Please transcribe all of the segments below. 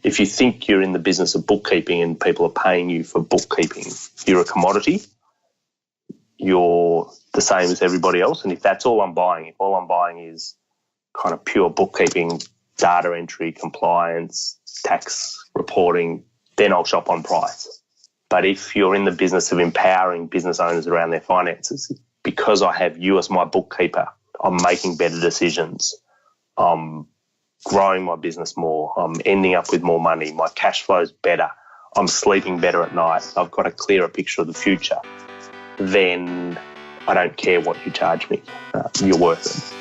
if you think you're in the business of bookkeeping and people are paying you for bookkeeping, you're a commodity. You're the same as everybody else. And if that's all I'm buying, if all I'm buying is kind of pure bookkeeping, data entry, compliance, tax reporting, then I'll shop on price. But if you're in the business of empowering business owners around their finances, because I have you as my bookkeeper, I'm making better decisions. I'm growing my business more. I'm ending up with more money. My cash flow is better. I'm sleeping better at night. I've got a clearer picture of the future. Then I don't care what you charge me. You're worth it.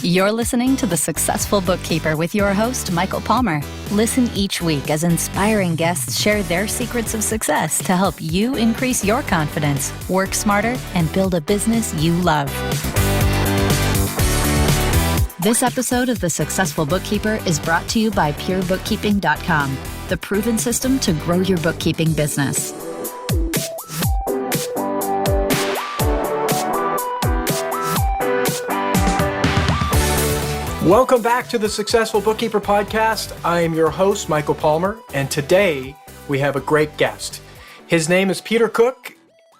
You're listening to The Successful Bookkeeper with your host, Michael Palmer. Listen each week as inspiring guests share their secrets of success to help you increase your confidence, work smarter, and build a business you love. This episode of The Successful Bookkeeper is brought to you by PureBookkeeping.com, the proven system to grow your bookkeeping business. Welcome back to the Successful Bookkeeper Podcast. I am your host, Michael Palmer, and today we have a great guest. His name is Peter Cook.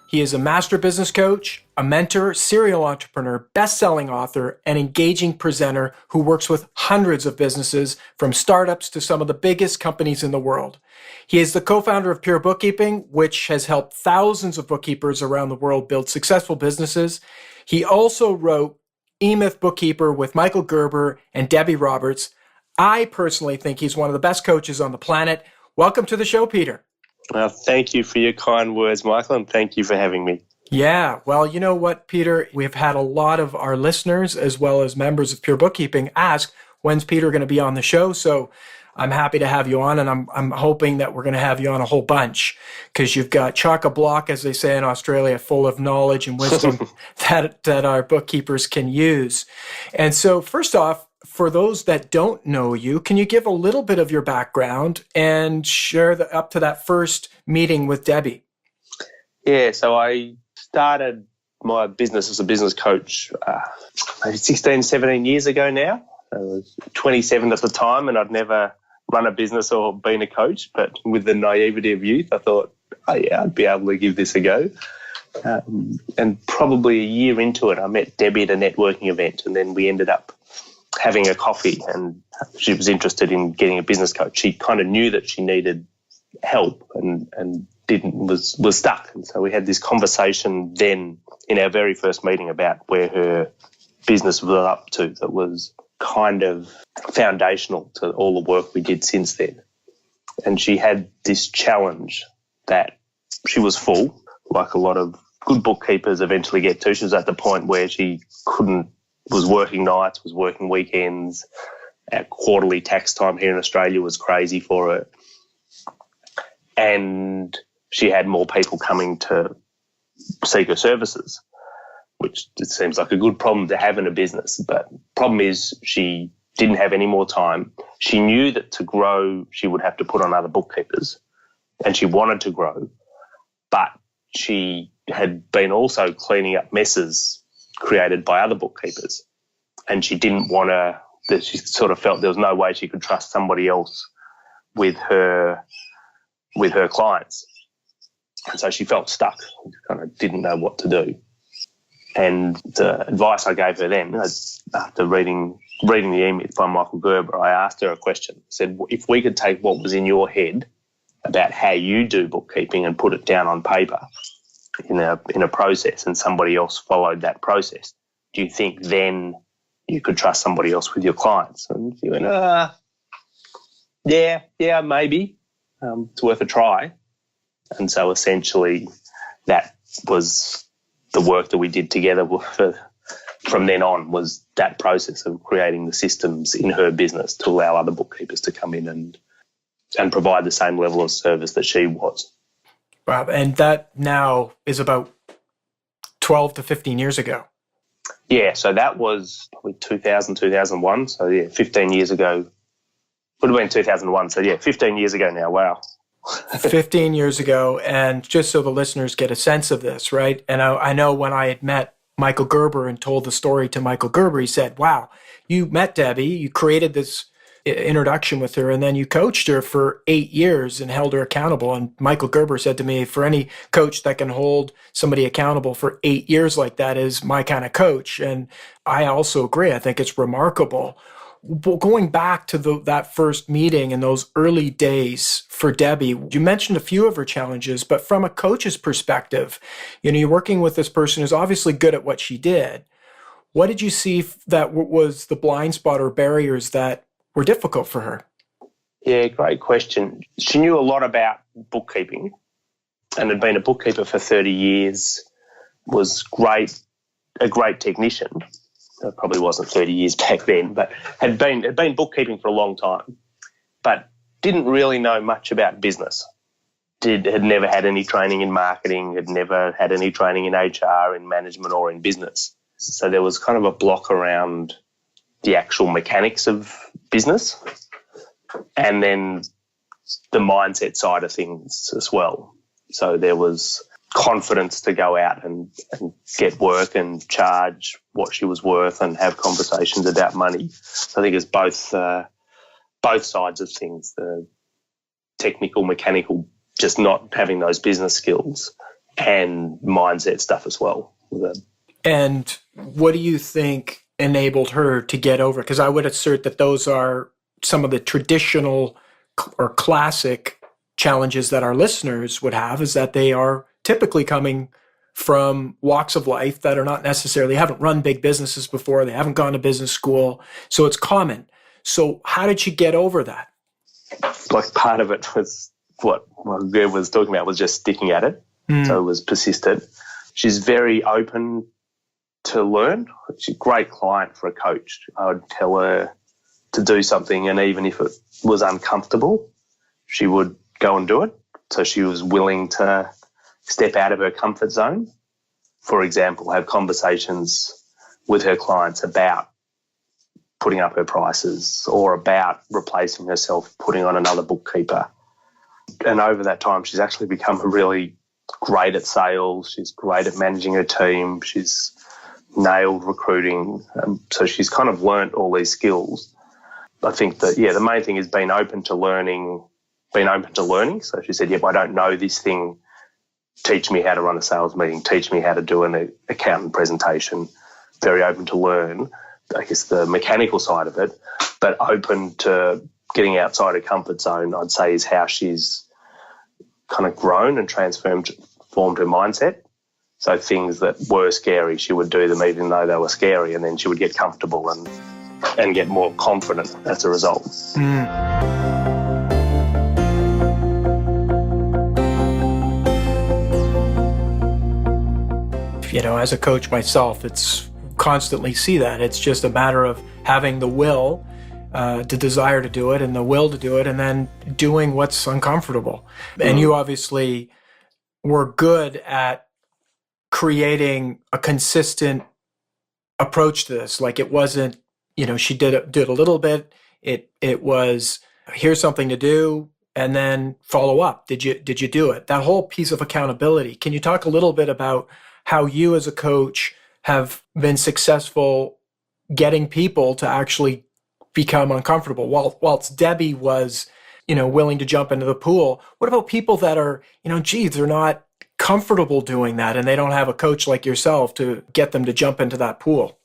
He is a master business coach, a mentor, serial entrepreneur, best-selling author, and engaging presenter who works with hundreds of businesses from startups to some of the biggest companies in the world. He is the co-founder of Pure Bookkeeping, which has helped thousands of bookkeepers around the world build successful businesses. He also wrote E-Myth Bookkeeper with Michael Gerber and Debbie Roberts. I personally think he's one of the best coaches on the planet. Welcome to the show, Peter. Well, thank you for your kind words, Michael, and thank you for having me. Yeah, well, you know what, Peter? We've had a lot of our listeners, as well as members of Pure Bookkeeping, ask, when's Peter going to be on the show? So I'm happy to have you on, and I'm hoping that we're going to have you on a whole bunch, because you've got chock-a-block, as they say in Australia, full of knowledge and wisdom that our bookkeepers can use. And so first off, for those that don't know you, can you give a little bit of your background and share up to that first meeting with Debbie? Yeah, so I started my business as a business coach maybe 16, 17 years ago now. I was 27 at the time, and I'd never run a business or been a coach, but with the naivety of youth, I thought, oh yeah, I'd be able to give this a go. And probably a year into it, I met Debbie at a networking event, and then we ended up having a coffee, and she was interested in getting a business coach. She kind of knew that she needed help and was stuck. And so we had this conversation then in our very first meeting about where her business was up to that was kind of foundational to all the work we did since then. And she had this challenge that she was full, like a lot of good bookkeepers eventually get to. She was at the point where she was working nights, was working weekends. Our quarterly tax time here in Australia was crazy for her. And she had more people coming to seek her services, which it seems like a good problem to have in a business. But the problem is she didn't have any more time. She knew that to grow, she would have to put on other bookkeepers, and she wanted to grow. But she had been also cleaning up messes created by other bookkeepers, and she didn't want to, she sort of felt there was no way she could trust somebody else with her clients. And so she felt stuck, kind of didn't know what to do. And the advice I gave her then, after reading the E-Myth by Michael Gerber, I asked her a question. I said, if we could take what was in your head about how you do bookkeeping and put it down on paper in a process, and somebody else followed that process, do you think then you could trust somebody else with your clients? And she went, yeah, maybe. It's worth a try. And so essentially that was the work that we did together from then on, was that process of creating the systems in her business to allow other bookkeepers to come in and provide the same level of service that she was. Wow. And that now is about 12 to 15 years ago. Yeah, so that was probably 2000, 2001. So, 15 years ago. Would have been 2001. So, 15 years ago now. Wow. 15 years ago. And just so the listeners get a sense of this, right? And I know when I had met Michael Gerber and told the story to Michael Gerber, he said, wow, you met Debbie, you created this introduction with her, and then you coached her for 8 years and held her accountable. And Michael Gerber said to me, for any coach that can hold somebody accountable for 8 years like that is my kind of coach. And I also agree. I think it's remarkable. Going back to that first meeting and those early days for Debbie, you mentioned a few of her challenges, but from a coach's perspective, you're working with this person who's obviously good at what she did. What did you see that was the blind spot or barriers that were difficult for her? Yeah, great question. She knew a lot about bookkeeping and had been a bookkeeper for 30 years, was a great technician. It probably wasn't 30 years back then, but had been bookkeeping for a long time, but didn't really know much about business. Had never had any training in marketing, had never had any training in HR, in management or in business. So there was kind of a block around the actual mechanics of business and then the mindset side of things as well. So there was confidence to go out and get work and charge what she was worth and have conversations about money. So I think it's both sides of things, the technical, mechanical, just not having those business skills, and mindset stuff as well. And what do you think enabled her to get over? Because I would assert that those are some of the traditional or classic challenges that our listeners would have, is that they are typically coming from walks of life that are not necessarily, haven't run big businesses before, they haven't gone to business school, so it's common. So how did she get over that? Like part of it was what Gerb was talking about, was just sticking at it. So it was persistent. She's very open to learn. She's a great client for a coach. I would tell her to do something, and even if it was uncomfortable, she would go and do it. So she was willing to step out of her comfort zone. For example, have conversations with her clients about putting up her prices or about replacing herself, putting on another bookkeeper. And over that time, she's actually become really great at sales. She's great at managing her team. She's nailed recruiting. So she's kind of learnt all these skills. I think that, the main thing is being open to learning. So she said, yep, I don't know this thing. Teach me how to run a sales meeting. Teach me how to do an accountant presentation. Very open to learn, I guess, the mechanical side of it, but open to getting outside her comfort zone, I'd say, is how she's kind of grown and formed her mindset. So things that were scary, she would do them even though they were scary, and then she would get comfortable and get more confident as a result. As a coach myself, it's constantly see that. It's just a matter of having the will, the desire to do it and the will to do it, and then doing what's uncomfortable. And you obviously were good at creating a consistent approach to this. Like, it wasn't, she did a little bit. It was, here's something to do, and then follow up. Did you do it? That whole piece of accountability. Can you talk a little bit about how you as a coach have been successful getting people to actually become uncomfortable? Whilst Debbie was, willing to jump into the pool, what about people that are, they're not comfortable doing that and they don't have a coach like yourself to get them to jump into that pool?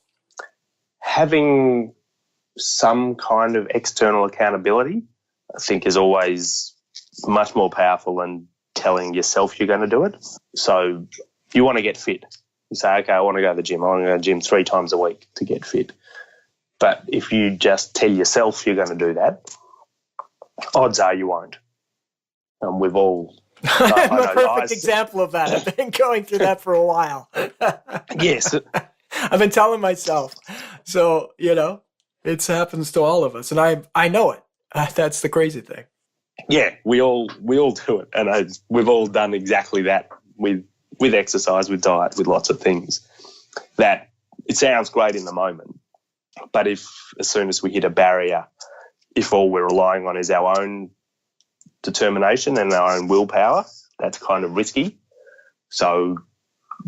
Having some kind of external accountability, I think, is always much more powerful than telling yourself you're going to do it. So if you want to get fit, you say, okay, I want to go to the gym. I want to go to the gym 3 times a week to get fit. But if you just tell yourself you're going to do that, odds are you won't. We've all... I'm a perfect example of that. I've been going through that for a while. Yes. I've been telling myself. So, it happens to all of us. And I know it. That's the crazy thing. Yeah, we all do it. And we've all done exactly that with exercise, with diet, with lots of things. That it sounds great in the moment. But if as soon as we hit a barrier, if all we're relying on is our own determination and our own willpower. That's kind of risky. So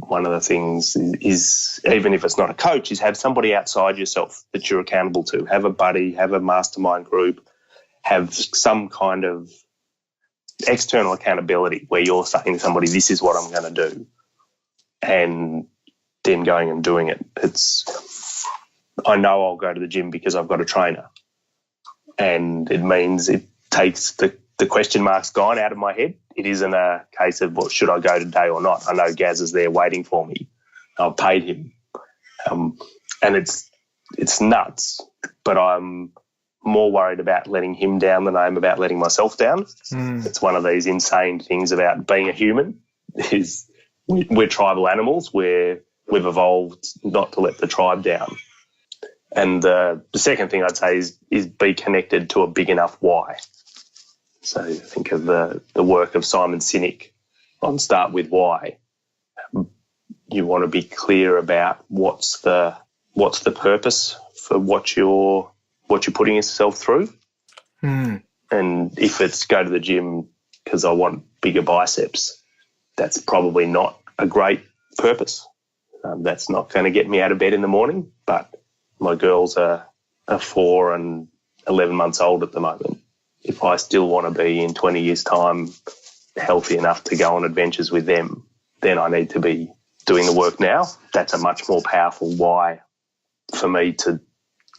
one of the things is, even if it's not a coach, is have somebody outside yourself that you're accountable to. Have a buddy, have a mastermind group, have some kind of external accountability where you're saying to somebody, this is what I'm going to do, and then going and doing it. I know I'll go to the gym because I've got a trainer, and it means it takes the question marks gone out of my head. It isn't a case of, well, should I go today or not? I know Gaz is there waiting for me. I've paid him. And it's nuts, but I'm more worried about letting him down than I am about letting myself down. It's one of these insane things about being a human is we're tribal animals where we've evolved not to let the tribe down. And the second thing I'd say is be connected to a big enough why. So think of the work of Simon Sinek on Start With Why. You want to be clear about what's the purpose for what you're putting yourself through. And if it's go to the gym because I want bigger biceps, that's probably not a great purpose. That's not going to get me out of bed in the morning, but my girls are 4 and 11 months old at the moment. If I still want to be in 20 years' time healthy enough to go on adventures with them, then I need to be doing the work now. That's a much more powerful why for me to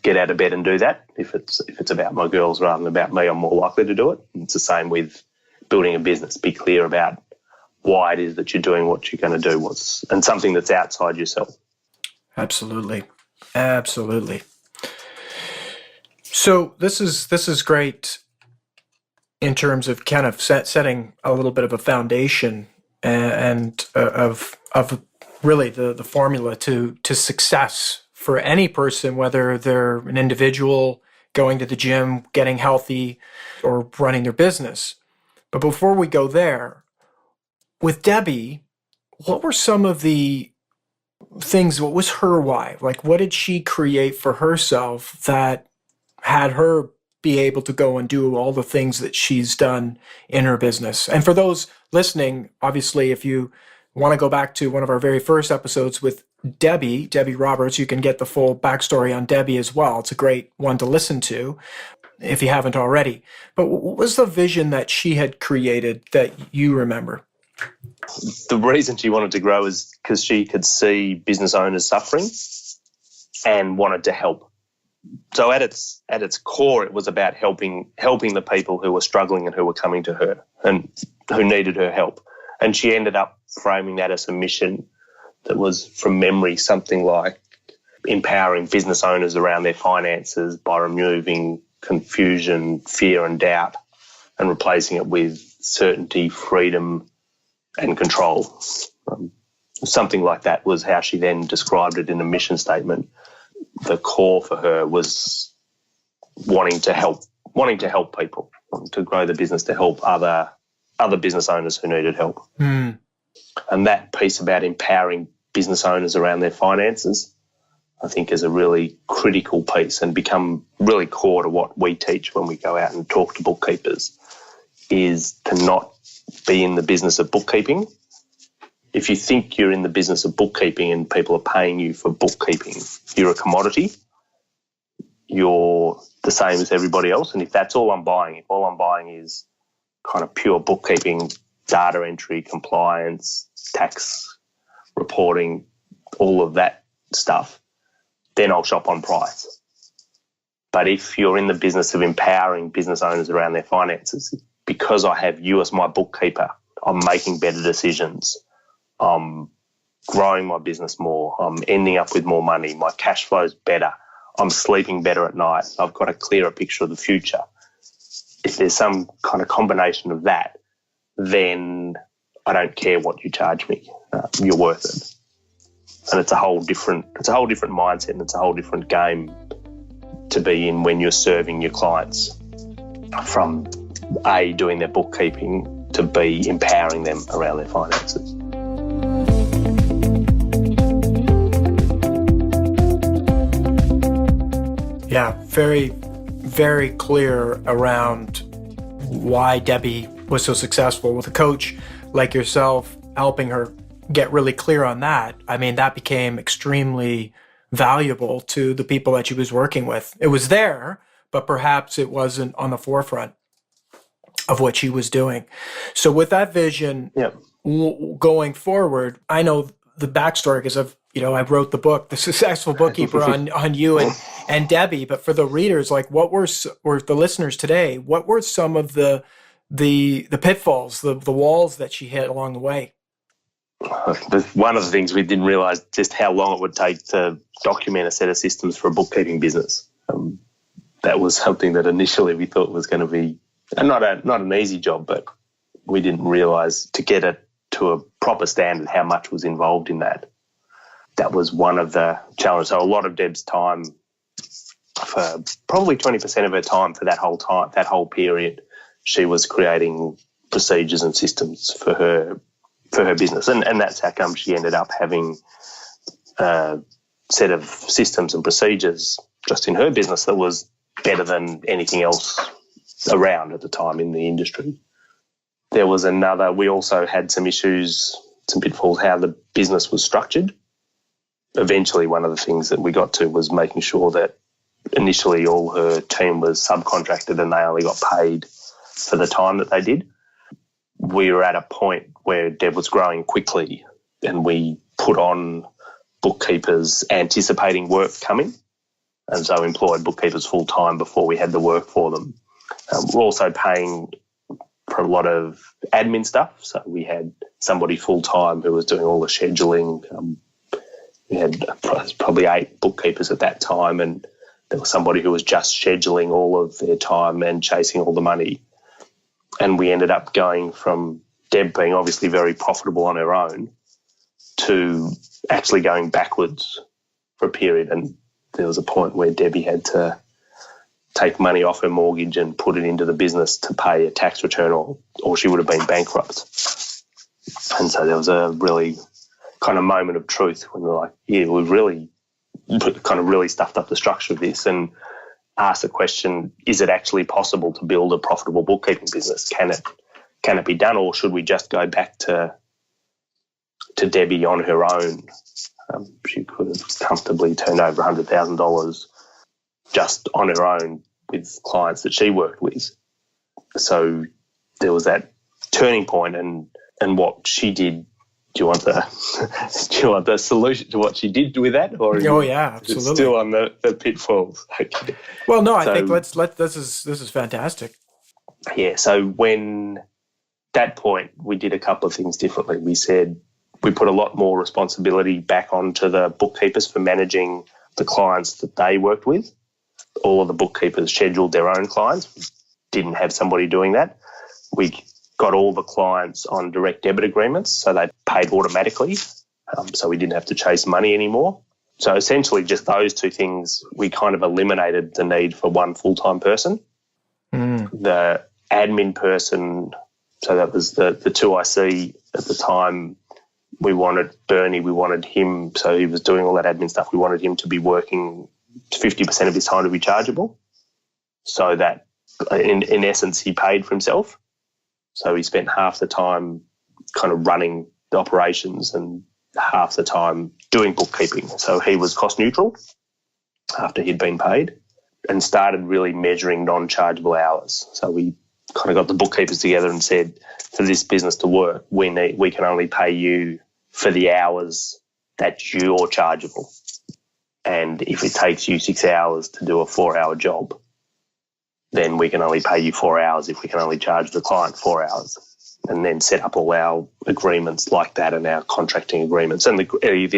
get out of bed and do that. If it's about my girls rather than about me, I'm more likely to do it. It's the same with building a business. Be clear about why it is that you're doing what you're going to do, and something that's outside yourself. Absolutely. So this is great in terms of kind of setting a little bit of a foundation and of really the formula to success for any person, whether they're an individual going to the gym, getting healthy, or running their business. But before we go there, with Debbie, what were some of the things, what was her why? Like, what did she create for herself that had her be able to go and do all the things that she's done in her business? And for those listening, obviously, if you want to go back to one of our very first episodes with Debbie Roberts, you can get the full backstory on Debbie as well. It's a great one to listen to if you haven't already. But what was the vision that she had created that you remember? The reason she wanted to grow is because she could see business owners suffering and wanted to help. So at its core, it was about helping the people who were struggling and who were coming to her and who needed her help. And she ended up framing that as a mission that was, from memory, something like empowering business owners around their finances by removing confusion, fear and doubt and replacing it with certainty, freedom and control. Something like that was how she then described it in a mission statement. The core for her was wanting to help people, to grow the business, to help other business owners who needed help. And that piece about empowering business owners around their finances, I think, is a really critical piece and become really core to what we teach when we go out and talk to bookkeepers, is to not be in the business of bookkeeping. If you think you're in the business of bookkeeping and people are paying you for bookkeeping, you're a commodity. You're the same as everybody else. And if that's all I'm buying, if all I'm buying is kind of pure bookkeeping, data entry, compliance, tax reporting, all of that stuff, then I'll shop on price. But if you're in the business of empowering business owners around their finances, because I have you as my bookkeeper, I'm making better decisions. I'm growing my business more. I'm ending up with more money. My cash flow's better. I'm sleeping better at night. I've got a clearer picture of the future. If there's some kind of combination of that, then I don't care what you charge me. You're worth it. And it's a whole different mindset, and it's a whole different game to be in when you're serving your clients, from A, doing their bookkeeping, to B, empowering them around their finances. Yeah, very, very clear around why Debbie was so successful with a coach like yourself, helping her get really clear on that. I mean, that became extremely valuable to the people that she was working with. It was there, but perhaps it wasn't on the forefront of what she was doing. So with that vision, going forward, I know the backstory because I wrote the book, The Successful Bookkeeper, on you and Debbie. But for the readers, like, what were, or the listeners today, what were some of the pitfalls, the walls that she hit along the way? One of the things we didn't realize just how long it would take to document a set of systems for a bookkeeping business. That was something that initially we thought was going to be not an easy job, but we didn't realize to get it to a proper standard how much was involved in that. That was one of the challenges. So a lot of Deb's time, for probably 20% of her time for that whole period, she was creating procedures and systems for her business. And that's how come she ended up having a set of systems and procedures just in her business that was better than anything else around at the time in the industry. There was we also had some issues, some pitfalls, how the business was structured. Eventually, one of the things that we got to was making sure that initially all her team was subcontracted and they only got paid for the time that they did. We were at a point where Deb was growing quickly and we put on bookkeepers anticipating work coming, and so employed bookkeepers full-time before we had the work for them. We're also paying for a lot of admin stuff, so we had somebody full-time who was doing all the scheduling. We had probably 8 bookkeepers at that time, and there was somebody who was just scheduling all of their time and chasing all the money. And we ended up going from Deb being obviously very profitable on her own to actually going backwards for a period. And there was a point where Debbie had to take money off her mortgage and put it into the business to pay a tax return, or she would have been bankrupt. And so there was a really kind of moment of truth when we're like, we've really kind of really stuffed up the structure of this, and asked the question, is it actually possible to build a profitable bookkeeping business? Can it be done, or should we just go back to Debbie on her own? She could have comfortably turned over $100,000 just on her own with clients that she worked with. So there was that turning point, and what she did. Do you want the solution to what she did with that, or absolutely still on the pitfalls? Okay. Well, no, I think this is fantastic. Yeah. So when that point, we did a couple of things differently. We said we put a lot more responsibility back onto the bookkeepers for managing the clients that they worked with. All of the bookkeepers scheduled their own clients. We didn't have somebody doing that. We got all the clients on direct debit agreements, so they paid automatically, so we didn't have to chase money anymore. So essentially just those two things, we kind of eliminated the need for one full-time person. The admin person, so that was the 2IC at the time, we wanted Bernie, we wanted him, so he was doing all that admin stuff, we wanted him to be working 50% of his time to be chargeable, so that in essence he paid for himself. So he spent half the time kind of running the operations and half the time doing bookkeeping. So he was cost neutral after he'd been paid, and started really measuring non-chargeable hours. So we kind of got the bookkeepers together and said, for this business to work, we can only pay you for the hours that you're chargeable. And if it takes you 6 hours to do a 4-hour job, then we can only pay you 4 hours if we can only charge the client 4 hours. And then set up all our agreements like that and our contracting agreements. And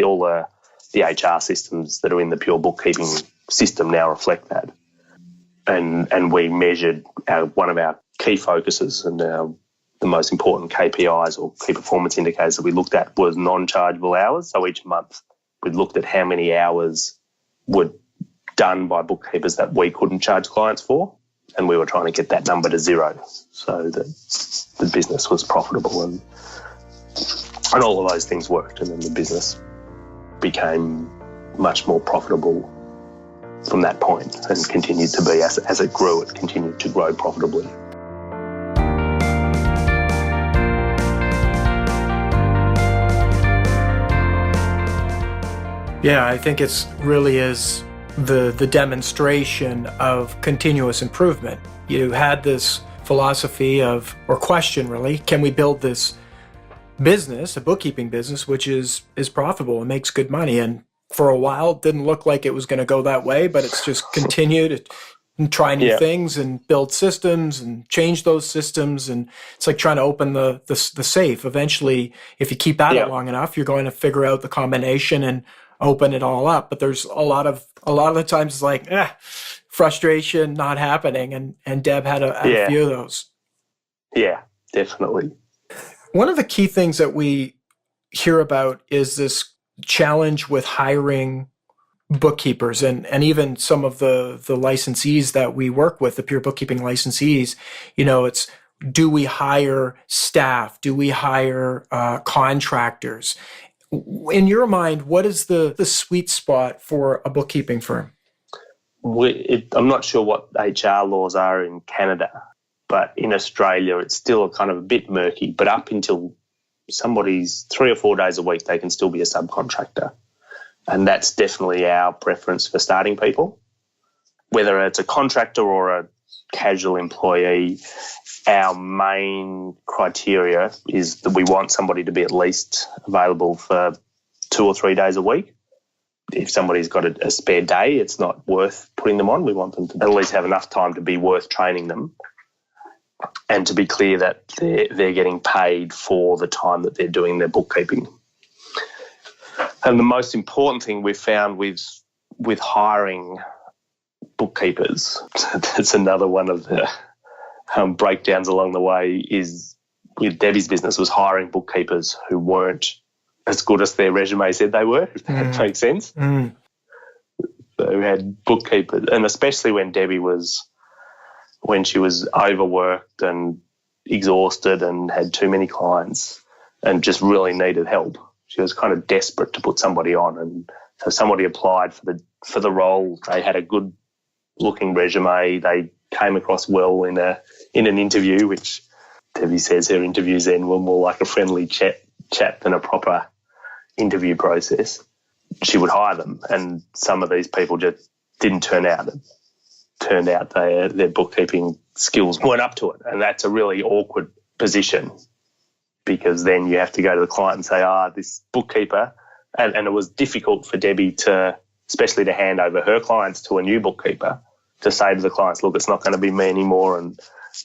all the HR systems that are in the Pure Bookkeeping System now reflect that. And we measured one of our key focuses and the most important KPIs or key performance indicators that we looked at was non-chargeable hours. So each month we looked at how many hours were done by bookkeepers that we couldn't charge clients for, and we were trying to get that number to 0 so that the business was profitable, and all of those things worked, and then the business became much more profitable from that point and continued to be, as it grew, it continued to grow profitably. Yeah, I think it's really is the demonstration of continuous improvement. You had this philosophy of, or question really, can we build this business, a bookkeeping business, which is profitable and makes good money? And for a while, it didn't look like it was going to go that way, but it's just continued and try new things and build systems and change those systems. And it's like trying to open the safe. Eventually, if you keep at it long enough, you're going to figure out the combination and open it all up. But there's a lot of the times it's like, frustration, not happening. And Deb had a few of those. Yeah, definitely. One of the key things that we hear about is this challenge with hiring bookkeepers and even some of the licensees that we work with, the Pure Bookkeeping licensees. It's, do we hire staff? Do we hire contractors? In your mind, what is the sweet spot for a bookkeeping firm? I'm not sure what HR laws are in Canada, but in Australia, it's still kind of a bit murky. But up until somebody's 3 or 4 days a week, they can still be a subcontractor. And that's definitely our preference for starting people. Whether it's a contractor or a casual employee, our main criteria is that we want somebody to be at least available for 2 or 3 days a week. If somebody's got a spare day, it's not worth putting them on. We want them to at least have enough time to be worth training them and to be clear that they're getting paid for the time that they're doing their bookkeeping. And the most important thing we've found with hiring bookkeepers, that's another one of the breakdowns along the way, is with Debbie's business, was hiring bookkeepers who weren't as good as their resume said they were, if that makes sense. So we had bookkeepers, and especially when she was overworked and exhausted and had too many clients and just really needed help. She was kind of desperate to put somebody on, and so somebody applied for the role. They had a good looking resume. They came across well in an interview, which Debbie says her interviews then were more like a friendly chat than a proper interview process. She would hire them, and some of these people just didn't turn out. It turned out their bookkeeping skills weren't up to it, and that's a really awkward position, because then you have to go to the client and say, this bookkeeper, and it was difficult for Debbie especially to hand over her clients to a new bookkeeper, to say to the clients, look, it's not going to be me anymore. And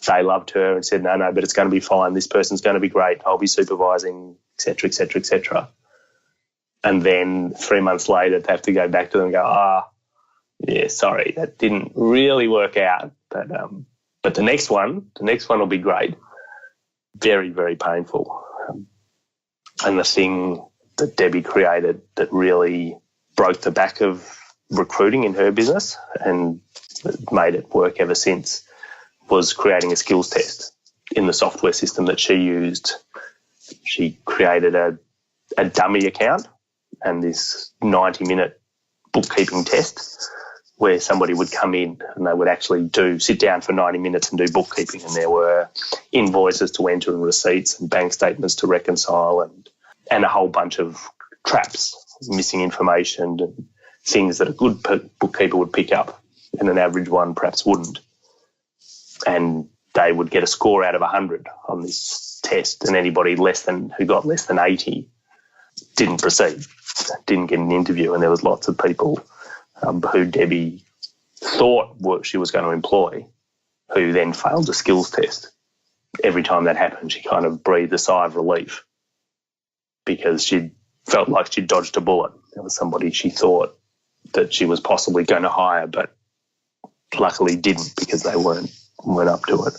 they loved her and said, no, but it's going to be fine. This person's going to be great. I'll be supervising, et cetera, et cetera, et cetera. And then 3 months later, they have to go back to them and go, sorry, that didn't really work out. But the next one will be great. Very, very painful. And the thing that Debbie created that really broke the back of recruiting in her business and made it work ever since was creating a skills test in the software system that she used. She created a dummy account and this 90-minute bookkeeping test where somebody would come in and they would actually sit down for 90 minutes and do bookkeeping, and there were invoices to enter and receipts and bank statements to reconcile and a whole bunch of traps, missing information and things that a good bookkeeper would pick up and an average one perhaps wouldn't. And they would get a score out of 100 on this test, and anybody who got less than 80 didn't proceed, didn't get an interview. And there was lots of people who Debbie thought she was going to employ who then failed the skills test. Every time that happened, she kind of breathed a sigh of relief because she felt like she dodged a bullet. There was somebody she thought that she was possibly going to hire, but luckily didn't because they weren't up to it.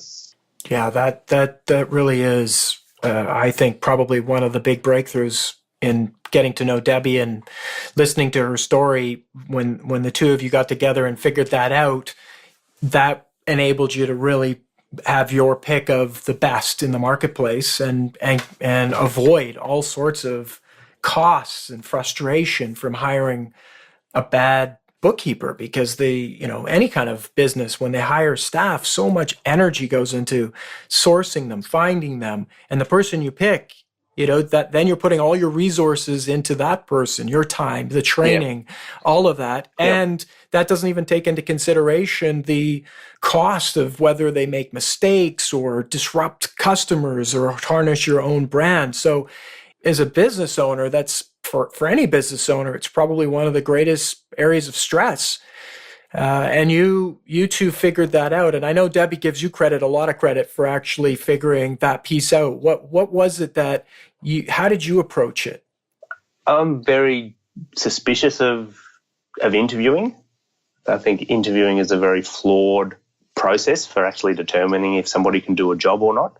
Yeah, that really is, I think, probably one of the big breakthroughs in getting to know Debbie and listening to her story. When the two of you got together and figured that out, that enabled you to really have your pick of the best in the marketplace and avoid all sorts of costs and frustration from hiring a bad bookkeeper, because any kind of business, when they hire staff, so much energy goes into sourcing them, finding them, and the person you pick that then you're putting all your resources into that person, your time, the training, all of that. And that doesn't even take into consideration the cost of whether they make mistakes or disrupt customers or tarnish your own brand. So as a business owner, that's for any business owner, it's probably one of the greatest areas of stress. And you two figured that out. And I know Debbie gives you a lot of credit for actually figuring that piece out. What was it that how did you approach it? I'm very suspicious of interviewing. I think interviewing is a very flawed process for actually determining if somebody can do a job or not.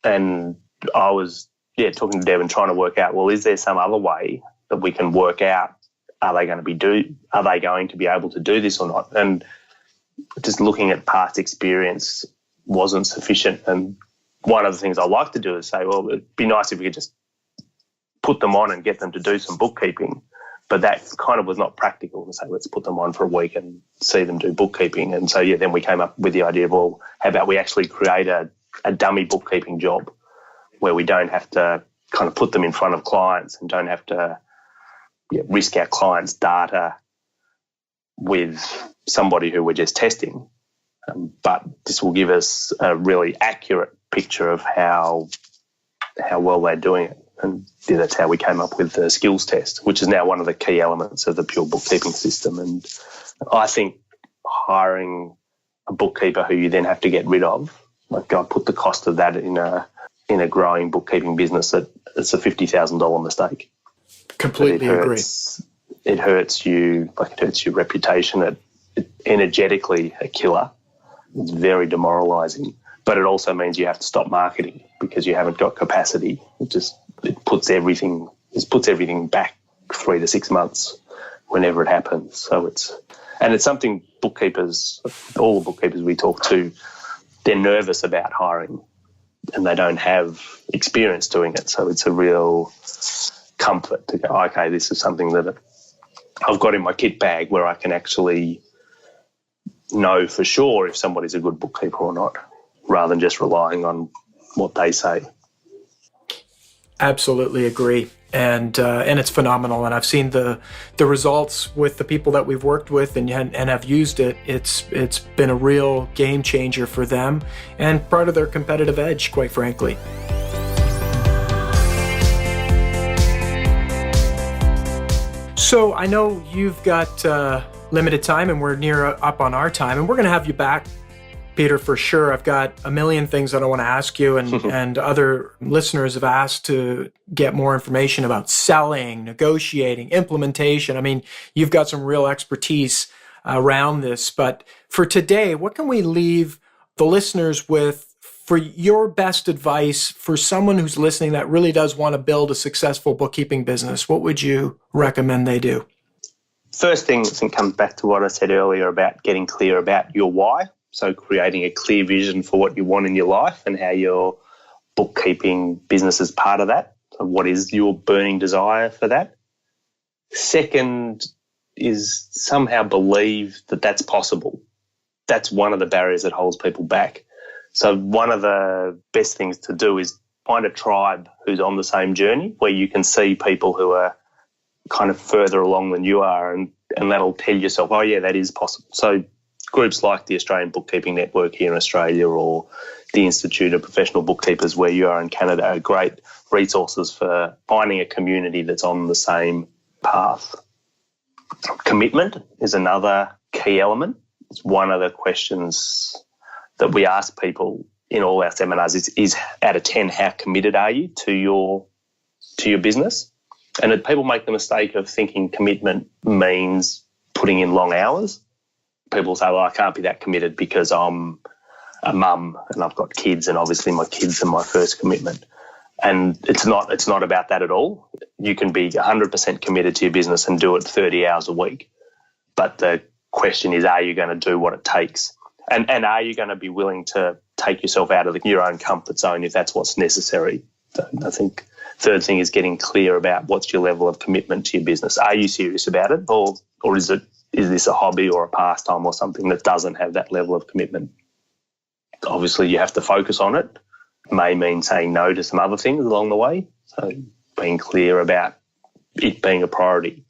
And I was, talking to Deb and trying to work out, well, is there some other way that we can work out? Are they going to be able to do this or not? And just looking at past experience wasn't sufficient. And one of the things I like to do is say, well, it'd be nice if we could just put them on and get them to do some bookkeeping. But that kind of was not practical to say, let's put them on for a week and see them do bookkeeping. And so, then we came up with the idea of, well, how about we actually create a dummy bookkeeping job where we don't have to kind of put them in front of clients and don't have to risk our clients' data with somebody who we're just testing. But this will give us a really accurate picture of how well they're doing it. And that's how we came up with the skills test, which is now one of the key elements of the Pure Bookkeeping System. And I think hiring a bookkeeper who you then have to get rid of, like I put the cost of that in a growing bookkeeping business that it's a $50,000 mistake. Completely agree. It hurts you, it hurts your reputation. It energetically a killer. It's very demoralising. But it also means you have to stop marketing because you haven't got capacity. It puts everything back 3 to 6 months whenever it happens. So it's something bookkeepers, all the bookkeepers we talk to, they're nervous about hiring and they don't have experience doing it. So it's a real comfort to go, okay, this is something that I've got in my kit bag where I can actually know for sure if somebody's a good bookkeeper or not, rather than just relying on what they say. Absolutely agree. And it's phenomenal. And I've seen the results with the people that we've worked with and have used it. It's been a real game changer for them and part of their competitive edge, quite frankly. So I know you've got limited time and we're near up on our time, and we're going to have you back, Peter, for sure. I've got a million things that I want to ask you, and other listeners have asked to get more information about selling, negotiating, implementation. I mean, you've got some real expertise around this. But for today, what can we leave the listeners with for your best advice for someone who's listening that really does want to build a successful bookkeeping business? What would you recommend they do? First thing, it comes back to what I said earlier about getting clear about your why. So creating a clear vision for what you want in your life and how your bookkeeping business is part of that. So what is your burning desire for that? Second is somehow believe that that's possible. That's one of the barriers that holds people back. So one of the best things to do is find a tribe who's on the same journey where you can see people who are kind of further along than you are, and that'll tell yourself, oh, yeah, that is possible. So groups like the Australian Bookkeeping Network here in Australia or the Institute of Professional Bookkeepers where you are in Canada are great resources for finding a community that's on the same path. Commitment is another key element. It's one of the questions that we ask people in all our seminars is out of 10, how committed are you to your business? And people make the mistake of thinking commitment means putting in long hours. People say, well, I can't be that committed because I'm a mum and I've got kids, and obviously my kids are my first commitment. And it's not about that at all. You can be 100% committed to your business and do it 30 hours a week. But the question is, are you going to do what it takes? And are you going to be willing to take yourself out of your own comfort zone if that's what's necessary? So I think third thing is getting clear about what's your level of commitment to your business. Are you serious about it, or is this a hobby or a pastime or something that doesn't have that level of commitment? Obviously, you have to focus on it, may mean saying no to some other things along the way. So being clear about it being a priority.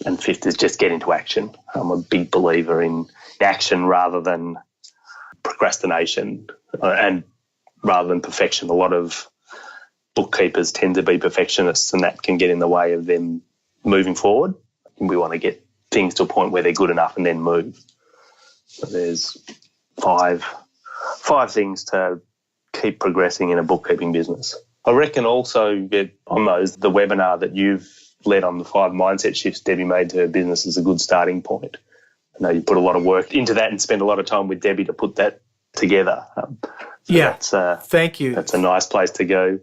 And fifth is just get into action. I'm a big believer in action rather than procrastination and rather than perfection. A lot of bookkeepers tend to be perfectionists, and that can get in the way of them moving forward. We want to get things to a point where they're good enough and then move. So there's five things to keep progressing in a bookkeeping business. I reckon also get on those, the webinar that you've led on the 5 mindset shifts Debbie made to her business is a good starting point. I know you put a lot of work into that and spend a lot of time with Debbie to put that together. Thank you. That's a nice place to go.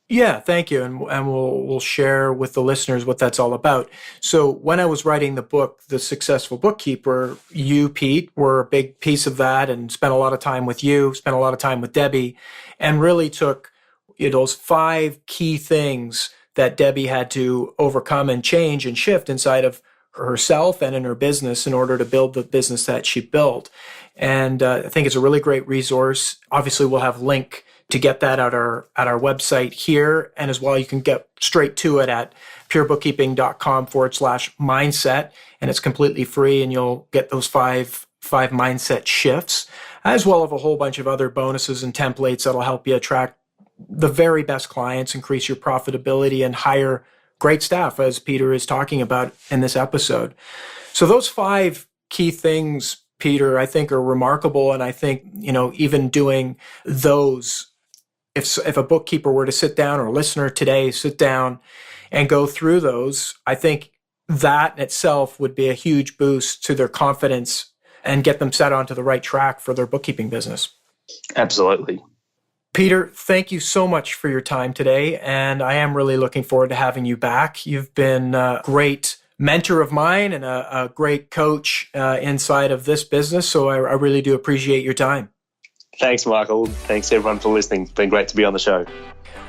Yeah, thank you. And we'll share with the listeners what that's all about. So when I was writing the book, The Successful Bookkeeper, you, Pete, were a big piece of that and spent a lot of time with you, spent a lot of time with Debbie, and really took those 5 key things that Debbie had to overcome and change and shift inside of herself and in her business in order to build the business that she built. And I think it's a really great resource. Obviously, we'll have link to get that at our website here. And as well, you can get straight to it at purebookkeeping.com/mindset. And it's completely free, and you'll get those five mindset shifts, as well as a whole bunch of other bonuses and templates that'll help you attract the very best clients, increase your profitability, and hire great staff, as Peter is talking about in this episode. So those 5 key things, Peter, I think are remarkable. And I think, even doing those, if a bookkeeper were to sit down, or a listener today, sit down and go through those, I think that in itself would be a huge boost to their confidence and get them set onto the right track for their bookkeeping business. Absolutely. Peter, thank you so much for your time today. And I am really looking forward to having you back. You've been a great mentor of mine and a great coach inside of this business. So I really do appreciate your time. Thanks, Michael. Thanks, everyone, for listening. It's been great to be on the show.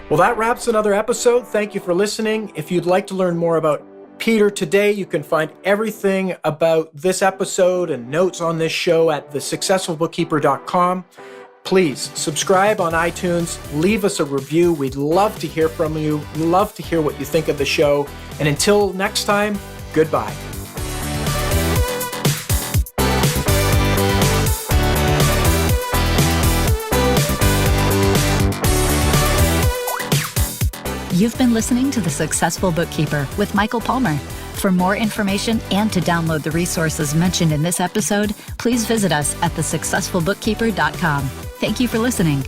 Well, that wraps another episode. Thank you for listening. If you'd like to learn more about Peter today, you can find everything about this episode and notes on this show at thesuccessfulbookkeeper.com. Please subscribe on iTunes, leave us a review. We'd love to hear from you, love to hear what you think of the show. And until next time, goodbye. You've been listening to The Successful Bookkeeper with Michael Palmer. For more information and to download the resources mentioned in this episode, please visit us at thesuccessfulbookkeeper.com. Thank you for listening.